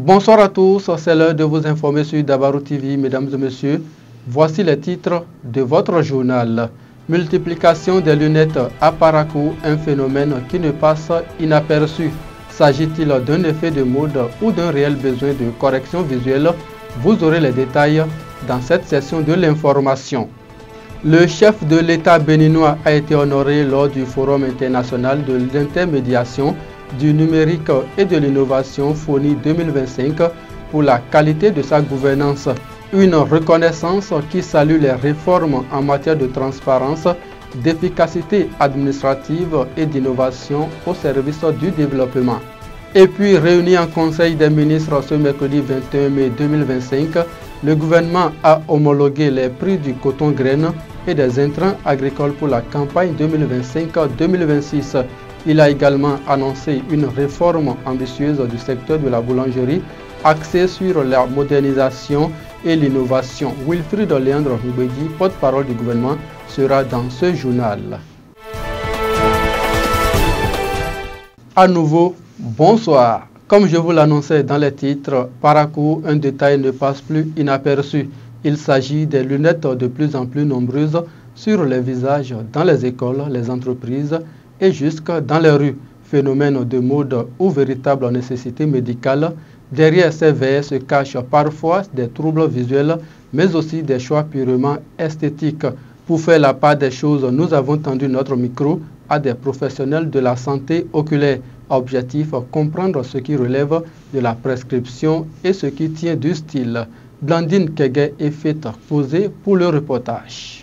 Bonsoir à tous, c'est l'heure de vous informer sur Dabarou TV, mesdames et messieurs. Voici les titres de votre journal. Multiplication des lunettes à Parakou, un phénomène qui ne passe inaperçu. S'agit-il d'un effet de mode ou d'un réel besoin de correction visuelle? Vous aurez les détails dans cette session de l'information. Le chef de l'État béninois a été honoré lors du Forum international de l'intermédiation du numérique et de l'innovation FONI 2025 pour la qualité de sa gouvernance. Une reconnaissance qui salue les réformes en matière de transparence, d'efficacité administrative et d'innovation au service du développement. Et puis, réuni en Conseil des ministres ce mercredi 21 mai 2025, le gouvernement a homologué les prix du coton graine et des intrants agricoles pour la campagne 2025-2026. Il a également annoncé une réforme ambitieuse du secteur de la boulangerie axée sur la modernisation et l'innovation. Wilfried Léandre Ngoubedi, porte-parole du gouvernement, sera dans ce journal. À nouveau, bonsoir. Comme je vous l'annonçais dans les titres, Parakou, un détail ne passe plus inaperçu. Il s'agit des lunettes de plus en plus nombreuses sur les visages dans les écoles, les entreprises et jusque dans les rues. Phénomène de mode ou véritable nécessité médicale, derrière ces verres se cachent parfois des troubles visuels, mais aussi des choix purement esthétiques. Pour faire la part des choses, nous avons tendu notre micro à des professionnels de la santé oculaire. Objectif, comprendre ce qui relève de la prescription et ce qui tient du style. Blandine Kege est faite poser pour le reportage.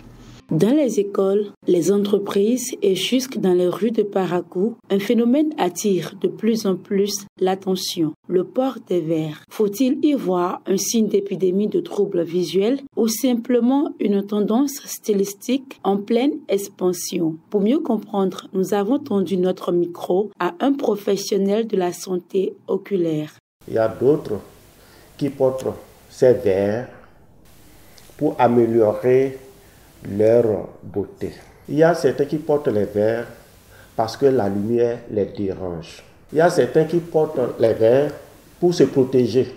Dans les écoles, les entreprises et jusque dans les rues de Parakou, un phénomène attire de plus en plus l'attention, le port des verres. Faut-il y voir un signe d'épidémie de troubles visuels ou simplement une tendance stylistique en pleine expansion? Pour mieux comprendre, nous avons tendu notre micro à un professionnel de la santé oculaire. Il y a d'autres qui portent ces verres pour améliorer leur beauté. Il y a certains qui portent les verres parce que la lumière les dérange. Il y a certains qui portent les verres pour se protéger.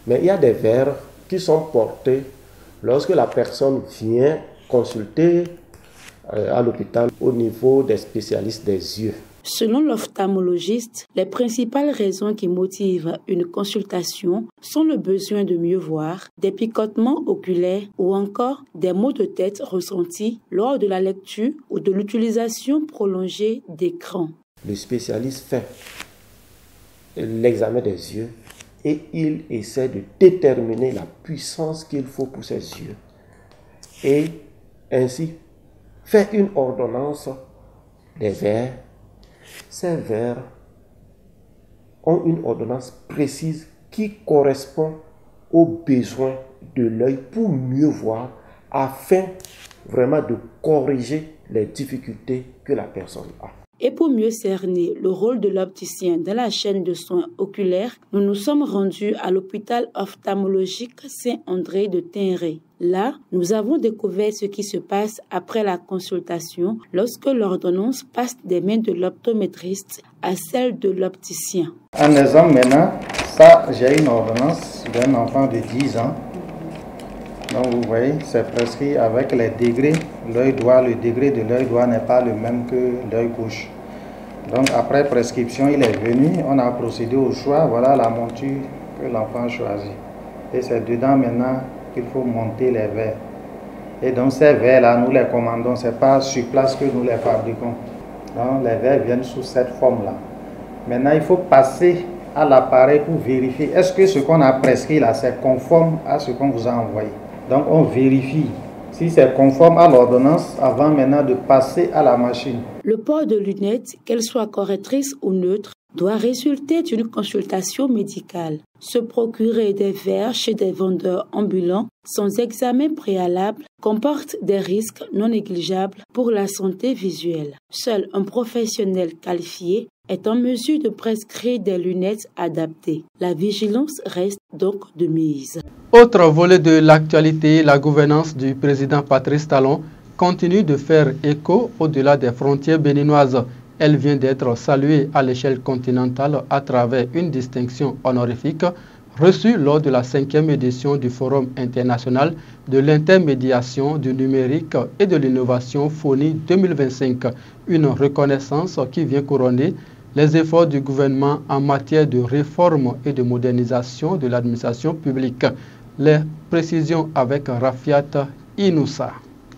Mais il y a des verres qui sont portés lorsque la personne vient consulter à l'hôpital au niveau des spécialistes des yeux. Selon l'ophtalmologiste, les principales raisons qui motivent une consultation sont le besoin de mieux voir, des picotements oculaires ou encore des maux de tête ressentis lors de la lecture ou de l'utilisation prolongée d'écran. Le spécialiste fait l'examen des yeux et il essaie de déterminer la puissance qu'il faut pour ses yeux et ainsi fait une ordonnance des verres. Ces verres ont une ordonnance précise qui correspond aux besoins de l'œil pour mieux voir afin vraiment de corriger les difficultés que la personne a. Et pour mieux cerner le rôle de l'opticien dans la chaîne de soins oculaires, nous nous sommes rendus à l'hôpital ophtalmologique Saint-André de Tinré. Là, nous avons découvert ce qui se passe après la consultation lorsque l'ordonnance passe des mains de l'optométriste à celle de l'opticien. En exemple maintenant, ça, j'ai une ordonnance d'un enfant de 10 ans. Donc vous voyez, c'est prescrit avec les degrés. L'œil droit, le degré de l'œil droit n'est pas le même que l'œil gauche. Donc après prescription, il est venu, on a procédé au choix. Voilà la monture que l'enfant choisit. Et c'est dedans maintenant qu'il faut monter les verres. Et donc ces verres-là, nous les commandons, ce n'est pas sur place que nous les fabriquons. Donc les verres viennent sous cette forme-là. Maintenant, il faut passer à l'appareil pour vérifier est-ce que ce qu'on a prescrit là, c'est conforme à ce qu'on vous a envoyé. Donc on vérifie si c'est conforme à l'ordonnance avant maintenant de passer à la machine. Le port de lunettes, qu'elles soient correctrices ou neutres, doit résulter d'une consultation médicale. Se procurer des verres chez des vendeurs ambulants sans examen préalable comporte des risques non négligeables pour la santé visuelle. Seul un professionnel qualifié est en mesure de prescrire des lunettes adaptées. La vigilance reste donc de mise. Autre volet de l'actualité, la gouvernance du président Patrice Talon continue de faire écho au-delà des frontières béninoises. Elle vient d'être saluée à l'échelle continentale à travers une distinction honorifique reçu lors de la 5e édition du Forum international de l'intermédiation du numérique et de l'innovation FONI 2025, une reconnaissance qui vient couronner les efforts du gouvernement en matière de réforme et de modernisation de l'administration publique. Les précisions avec Rafiat Inoussa.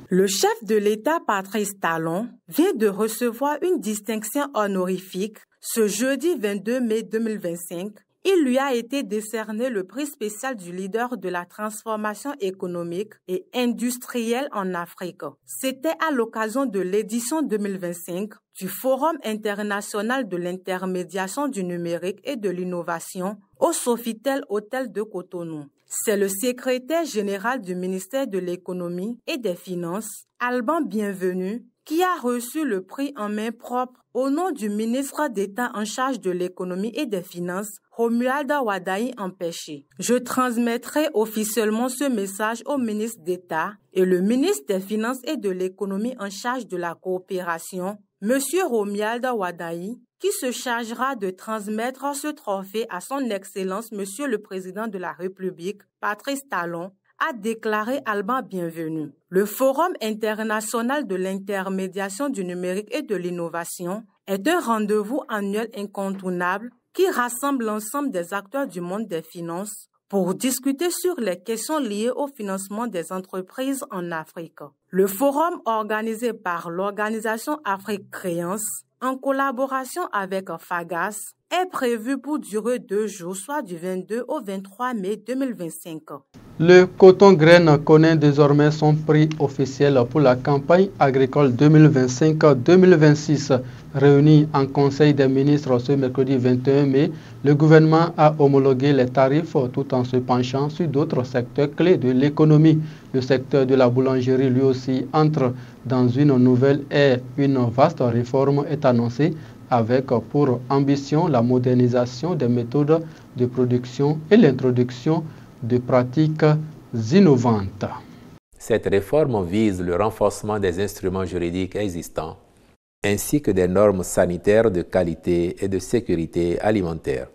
Le chef de l'État, Patrice Talon, vient de recevoir une distinction honorifique ce jeudi 22 mai 2025. Il lui a été décerné le prix spécial du leader de la transformation économique et industrielle en Afrique. C'était à l'occasion de l'édition 2025 du Forum international de l'intermédiation du numérique et de l'innovation au Sofitel Hôtel de Cotonou. C'est le secrétaire général du ministère de l'Économie et des Finances, Alban Bienvenu, qui a reçu le prix en main propre au nom du ministre d'État en charge de l'économie et des finances, Romuald Wadaï empêché. Je transmettrai officiellement ce message au ministre d'État et le ministre des Finances et de l'économie en charge de la coopération, M. Romuald Wadaï, qui se chargera de transmettre ce trophée à son Excellence Monsieur le Président de la République, Patrice Talon, a déclaré Alban Bienvenu. Le Forum international de l'intermédiation du numérique et de l'innovation est un rendez-vous annuel incontournable qui rassemble l'ensemble des acteurs du monde des finances pour discuter sur les questions liées au financement des entreprises en Afrique. Le forum organisé par l'organisation Afrique Créance, en collaboration avec FAGAS, est prévu pour durer 2 jours, soit du 22 au 23 mai 2025. Le coton graine connaît désormais son prix officiel pour la campagne agricole 2025-2026. Réuni en Conseil des ministres ce mercredi 21 mai, le gouvernement a homologué les tarifs tout en se penchant sur d'autres secteurs clés de l'économie. Le secteur de la boulangerie lui aussi entre dans une nouvelle ère. Une vaste réforme est annoncée avec pour ambition la modernisation des méthodes de production et l'introduction de pratiques innovantes. Cette réforme vise le renforcement des instruments juridiques existants ainsi que des normes sanitaires de qualité et de sécurité alimentaire.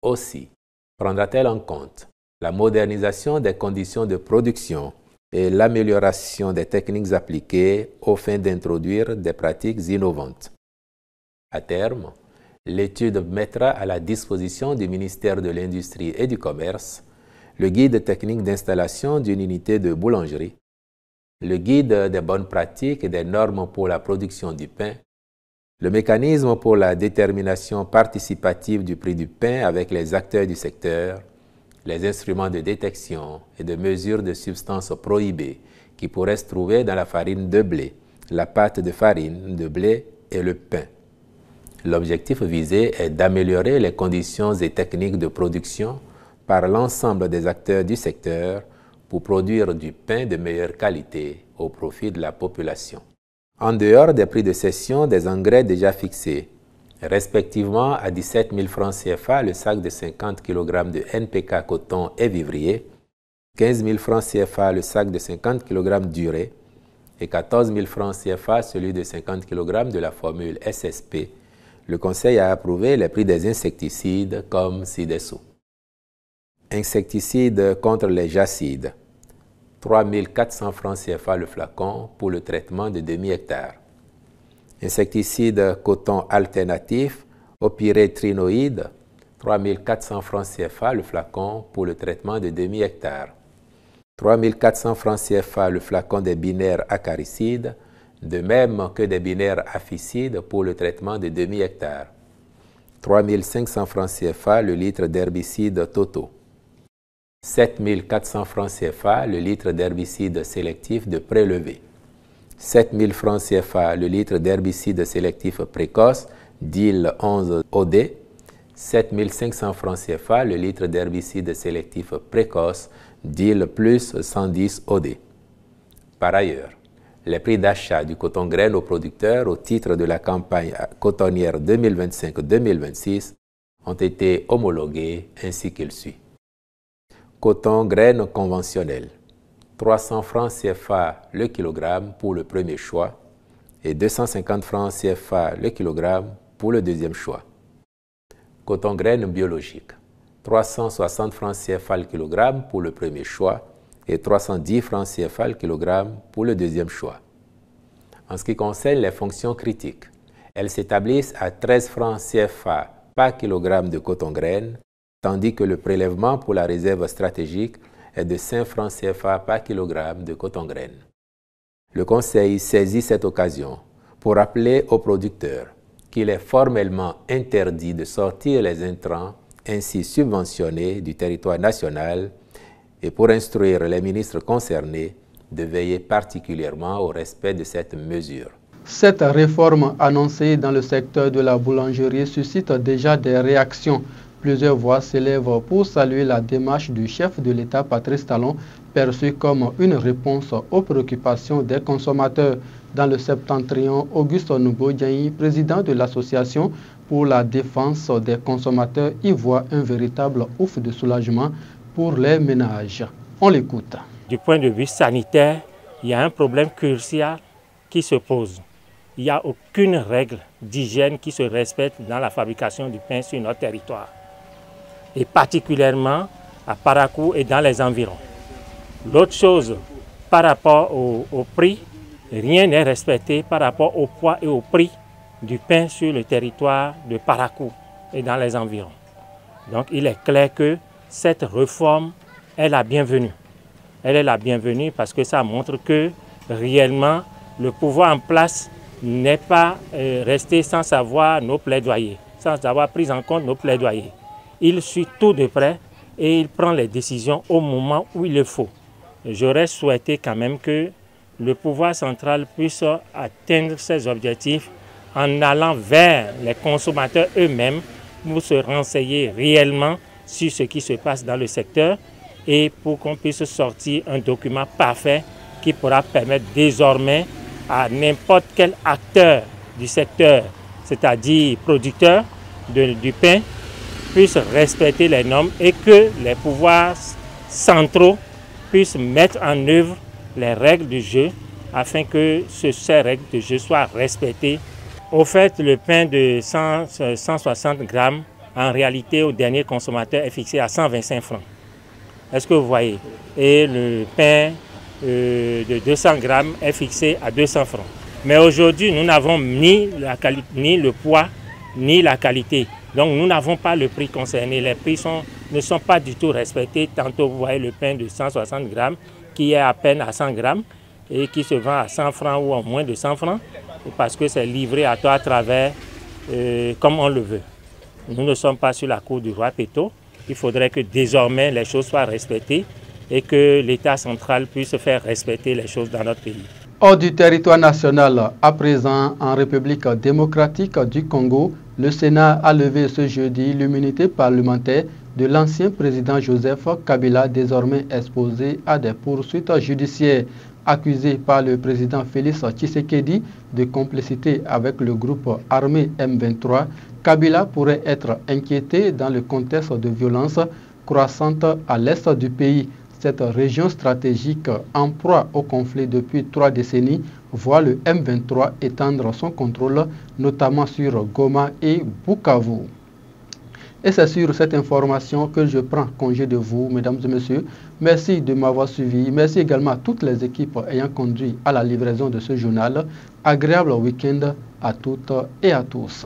Aussi, prendra-t-elle en compte la modernisation des conditions de production et l'amélioration des techniques appliquées aux fins d'introduire des pratiques innovantes. À terme, l'étude mettra à la disposition du ministère de l'Industrie et du Commerce le guide technique d'installation d'une unité de boulangerie, le guide des bonnes pratiques et des normes pour la production du pain, le mécanisme pour la détermination participative du prix du pain avec les acteurs du secteur, les instruments de détection et de mesure de substances prohibées qui pourraient se trouver dans la farine de blé, la pâte de farine de blé et le pain. L'objectif visé est d'améliorer les conditions et techniques de production par l'ensemble des acteurs du secteur pour produire du pain de meilleure qualité au profit de la population. En dehors des prix de cession des engrais déjà fixés, respectivement à 17 000 francs CFA le sac de 50 kg de NPK coton et vivrier, 15 000 francs CFA le sac de 50 kg d'urée et 14 000 francs CFA celui de 50 kg de la formule SSP, le Conseil a approuvé les prix des insecticides comme ci-dessous. Insecticides contre les jacides, 3 400 francs CFA le flacon pour le traitement de demi-hectare. Insecticides coton alternatif au pyrétrinoïde, 3 400 francs CFA le flacon pour le traitement de demi-hectare. 3 400 francs CFA le flacon des binaires acaricides, de même que des binaires aficides pour le traitement de demi-hectare. 3 500 francs CFA le litre d'herbicide Toto. 7 400 francs CFA le litre d'herbicide sélectif de prélevé. 7 000 francs CFA le litre d'herbicide sélectif précoce DIL 11 OD. 7 500 francs CFA le litre d'herbicide sélectif précoce DIL plus 110 OD. Par ailleurs, les prix d'achat du coton graine aux producteurs au titre de la campagne cotonnière 2025-2026 ont été homologués ainsi qu'il suit. Coton graine conventionnel, 300 francs CFA le kilogramme pour le premier choix et 250 francs CFA le kilogramme pour le deuxième choix. Coton graine biologique, 360 francs CFA le kilogramme pour le premier choix et 310 francs CFA le kilogramme pour le deuxième choix. En ce qui concerne les fonctions critiques, elles s'établissent à 13 francs CFA par kilogramme de coton-graine, tandis que le prélèvement pour la réserve stratégique est de 5 francs CFA par kilogramme de coton-graine. Le Conseil saisit cette occasion pour rappeler aux producteurs qu'il est formellement interdit de sortir les intrants ainsi subventionnés du territoire national et pour instruire les ministres concernés de veiller particulièrement au respect de cette mesure. Cette réforme annoncée dans le secteur de la boulangerie suscite déjà des réactions. Plusieurs voix s'élèvent pour saluer la démarche du chef de l'État Patrice Talon, perçue comme une réponse aux préoccupations des consommateurs. Dans le septentrion, Auguste Noubo-Diayi, président de l'association pour la défense des consommateurs, y voit un véritable ouf de soulagement pour les ménages. On l'écoute. Du point de vue sanitaire, il y a un problème crucial qui se pose. Il n'y a aucune règle d'hygiène qui se respecte dans la fabrication du pain sur notre territoire, et particulièrement à Parakou et dans les environs. L'autre chose, par rapport au prix, rien n'est respecté par rapport au poids et au prix du pain sur le territoire de Parakou et dans les environs. Donc il est clair que cette réforme est la bienvenue. Elle est la bienvenue parce que ça montre que réellement le pouvoir en place n'est pas resté sans savoir nos plaidoyers, sans avoir pris en compte nos plaidoyers. Il suit tout de près et il prend les décisions au moment où il le faut. J'aurais souhaité quand même que le pouvoir central puisse atteindre ses objectifs en allant vers les consommateurs eux-mêmes pour se renseigner réellement sur ce qui se passe dans le secteur et pour qu'on puisse sortir un document parfait qui pourra permettre désormais à n'importe quel acteur du secteur, c'est-à-dire producteur du pain, puisse respecter les normes et que les pouvoirs centraux puissent mettre en œuvre les règles du jeu afin que ces règles de jeu soient respectées. Au fait, le pain de 160 grammes, en réalité, au dernier consommateur est fixé à 125 francs. Est-ce que vous voyez? Et le pain de 200 grammes est fixé à 200 francs. Mais aujourd'hui, nous n'avons ni le poids, ni la qualité. Donc, nous n'avons pas le prix concerné. Les prix ne sont pas du tout respectés. Tantôt, vous voyez le pain de 160 grammes qui est à peine à 100 grammes et qui se vend à 100 francs ou en moins de 100 francs parce que c'est livré à toi à travers comme on le veut. Nous ne sommes pas sur la cour du roi Péto. Il faudrait que désormais les choses soient respectées et que l'État central puisse faire respecter les choses dans notre pays. Hors du territoire national, à présent en République démocratique du Congo, le Sénat a levé ce jeudi l'immunité parlementaire de l'ancien président Joseph Kabila, désormais exposé à des poursuites judiciaires. Accusé par le président Félix Tshisekedi de complicité avec le groupe armé M23, Kabila pourrait être inquiété dans le contexte de violence croissante à l'est du pays. Cette région stratégique en proie au conflit depuis 3 décennies voit le M23 étendre son contrôle, notamment sur Goma et Bukavu. Et c'est sur cette information que je prends congé de vous, mesdames et messieurs. Merci de m'avoir suivi. Merci également à toutes les équipes ayant conduit à la livraison de ce journal. Agréable week-end à toutes et à tous.